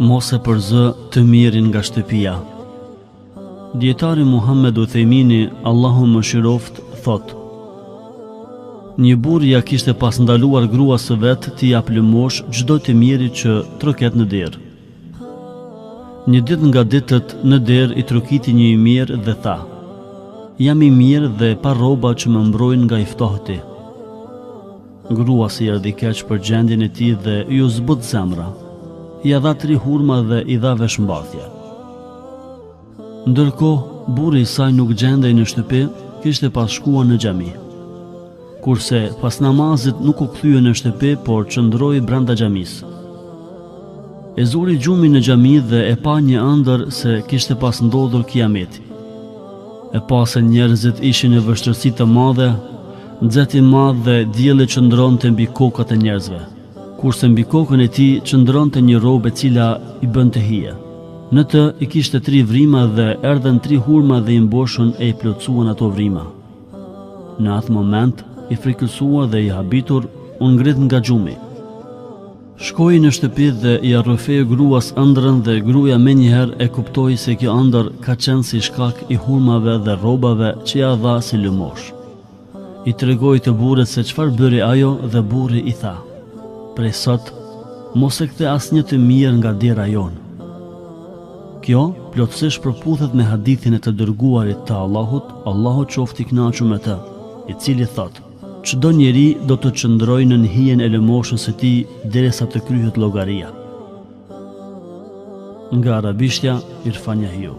Mos e përzë të mirin nga shtëpia. Dietari Muhammed Uthejmini, Allahu mëshiroft, thot: një burr ja kishte pas ndaluar gruas së vet t'i jap lëmosh çdo të miri që troket në derë. Një ditë nga ditët në derë i trokiti një i mirë dhe tha: jam i mirë dhe pa rroba që më mbrojnë nga i ftohti. Grua si erdhi keq për gjendjen e tij dhe ju zbut zemra. Ja dha 3 hurma dhe i dha veshmbathje. Ndërkohë, burri i saj nuk gjendej në shtëpi, kishte pas shkuar në xhami. Kurse pas namazit nuk u kthye në shtëpi, por qëndroi brenda xhamisë. E zuri gjumi në xhami dhe e pa një ëndër se kishte pas ndodhur kiameti. E pa se njerëzit ishin në vështirësi të madhe, nxehti i madh dhe dielli qëndronte mbi kokat e njerëzve, kurse mbi kokën e tij qëndronte një robë e cila i bënte hije. Në të i kishte 3 vrima dhe erdhen 3 hurma dhe i mboshën e i plotësuan ato vrima. Në atë moment, i frikësuar dhe i habitur, u ngrit nga gjumi. Shkoi në shtëpi dhe i arrëfei gruas ëndrrën dhe gruaja menjëherë e kuptoi se kjo ëndër ka qenë si shkak i hurmave dhe rrobave që ja dha si lëmosh. I tregoi të burrit se çfarë bëri ajo dhe burri i tha: prej sot, mos e kthe asnjë të mirë nga dera jonë. Kjo plotësisht përputhet me hadithin e të dërguarit të Allahut, Allahu qoftë i kënaqur me të, i cili thotë: çdo njeri do të qëndrojë në hijen e lëmoshës së tij derisa të kryhet llogaria. Nga arabishtja, Irfan Yahiu.